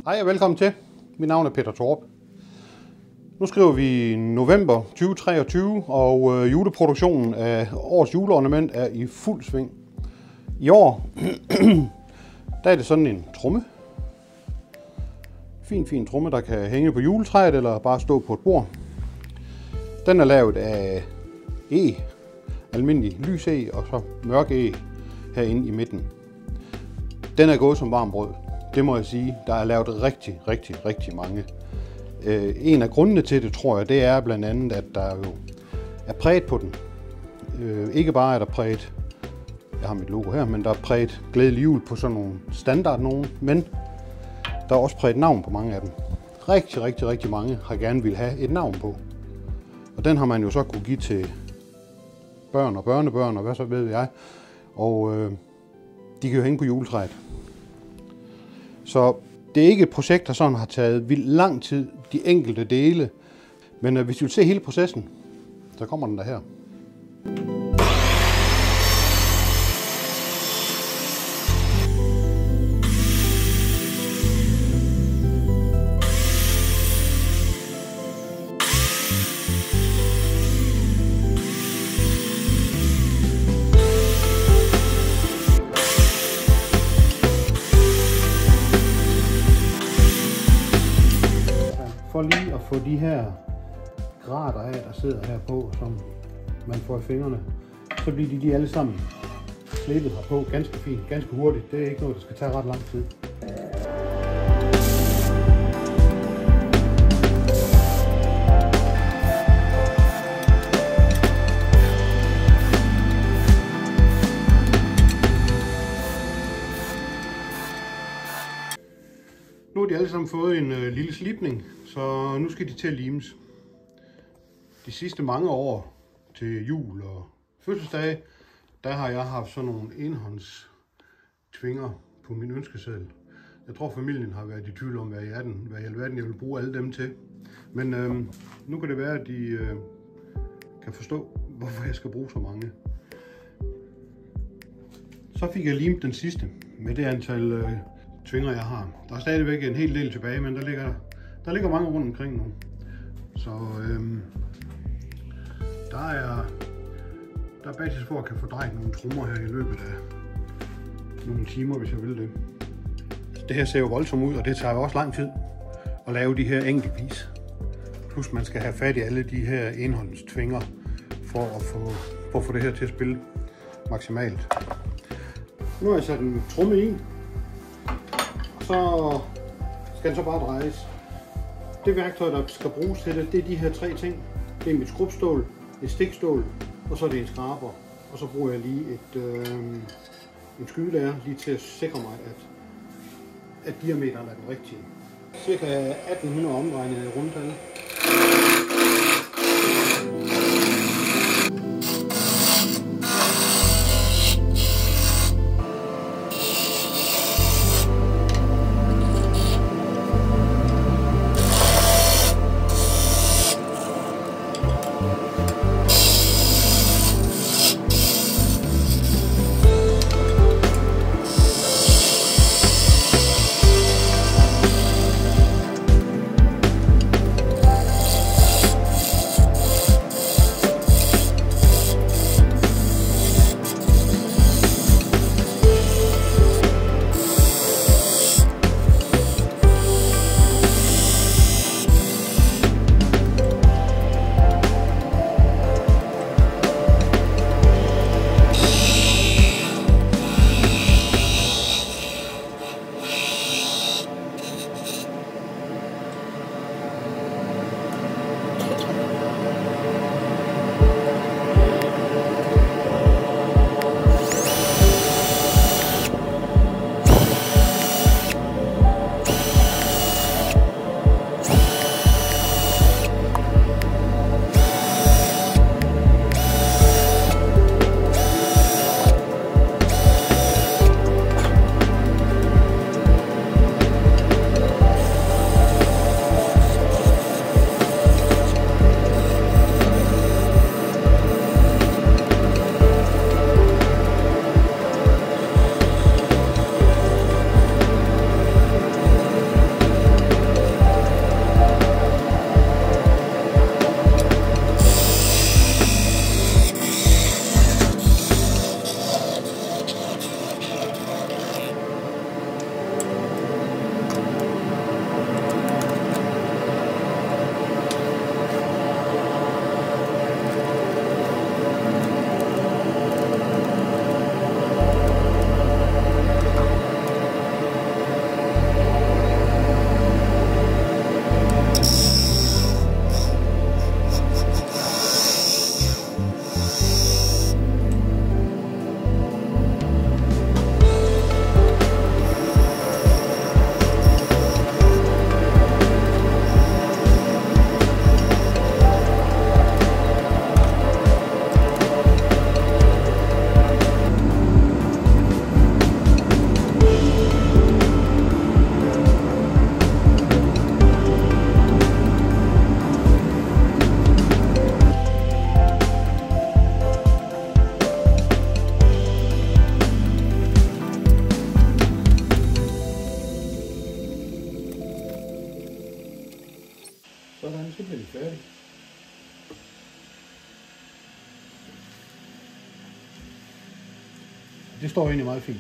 Hej og velkommen til. Mit navn er Peter Torp. Nu skriver vi november 2023, og juleproduktionen af årets juleornament er i fuld sving. I år der er det sådan en tromme. Fin tromme, der kan hænge på juletræet eller bare stå på et bord. Den er lavet af almindelig lys og så mørk herinde i midten. Den er gået som varm brød. Det må jeg sige. Der er lavet rigtig mange. En af grundene til det, tror jeg, det er blandt andet, at der jo er præget på den. Ikke bare er der præget, jeg har mit logo her, men der er præget glædelig jul på sådan nogle standard nogen, men der er også præget navn på mange af dem. Rigtig mange har gerne vil have et navn på. Og den har man jo så kunne give til børn og børnebørn og hvad så ved jeg. Og de kan jo hænge på juletræet. Så det er ikke et projekt, der sådan har taget vildt lang tid, de enkelte dele. Men hvis du vil se hele processen, så kommer den der her. For lige at få de her grater af, der sidder her på, som man får i fingrene, så bliver de alle sammen slebet her på ganske fint, ganske hurtigt. Det er ikke noget, der skal tage ret lang tid. Nu har de alle sammen fået en lille slibning, så nu skal de til at limes. De sidste mange år til jul og fødselsdage, der har jeg haft sådan nogle enhåndstvinger på min ønskeseddel. Jeg tror familien har været i tvivl om, hvad i alverden jeg vil bruge alle dem til. Men nu kan det være, at de kan forstå, hvorfor jeg skal bruge så mange. Så fik jeg limet den sidste med det antal tvinger jeg har. Der er stadigvæk en hel del tilbage, men der ligger mange rundt omkring nu. Så der er basis for at kan få drejet nogle trommer her i løbet af nogle timer, hvis jeg vil det. Det her ser jo voldsomt ud, og det tager jo også lang tid at lave de her enkeltvis. Plus man skal have fat i alle de her enhåndstvinger for at få det her til at spille maksimalt. Nu har jeg sat en tromme i. Så skal den så bare drejes. Det værktøj, der skal bruges til det, det er de her tre ting. Det er mit skrubstål, et stikstål, og så er det en skraber. Og så bruger jeg lige en skydelærer lige til at sikre mig, at diameteren er den rigtige. Cirka 1800 omdrejninger i rundtal. Det står egentlig meget fint.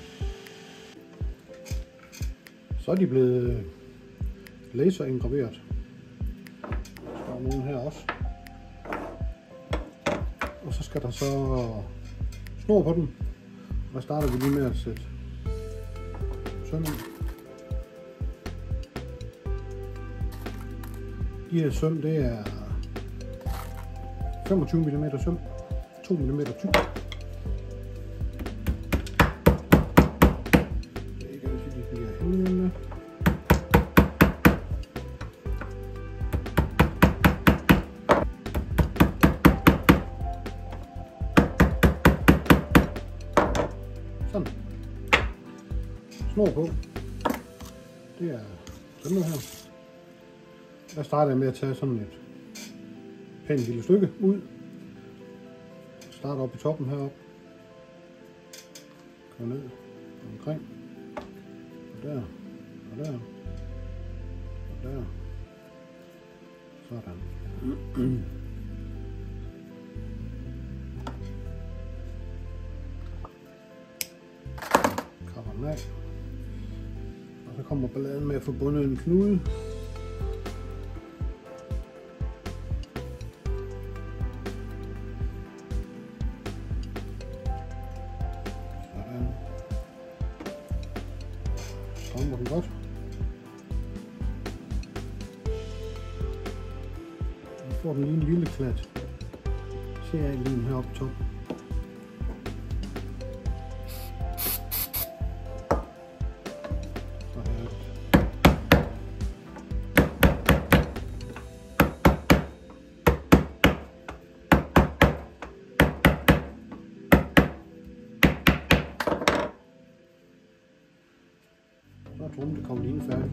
Så er de blevet laserindgraveret. Der står nogle her også. Og så skal der så snor på dem. Og der starter vi lige med at sætte søm ind. De her søm, det er 25 mm søm, 2 mm tyk. Det kan sige, de bliver hængende. Sådan. Snor på. Det er sådan her. Der starter jeg med at tage sådan et pænt lille stykke ud. Starter op i toppen heroppe. Går ned omkring. Og der. Og der. Og der. Sådan. Kapper den af. Og så kommer balladen med at få bundet en knude. Strammer den godt. Nu får den lige en lille klat. Ser jeg lige heroppe på toppen. Så er trummen det kommer lige færdig.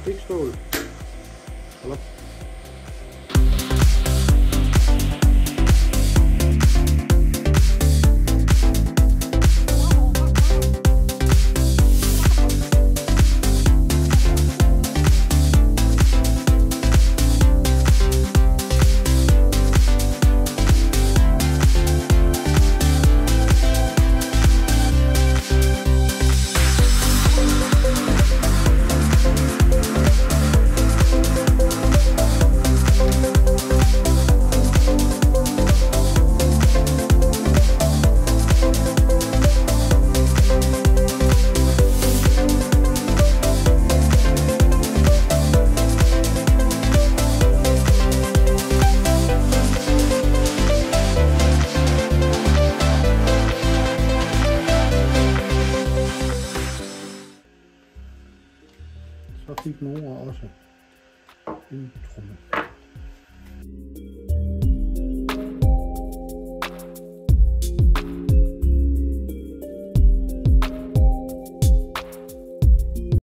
Stikstål. Hold op. Så fik Nora også en tromme.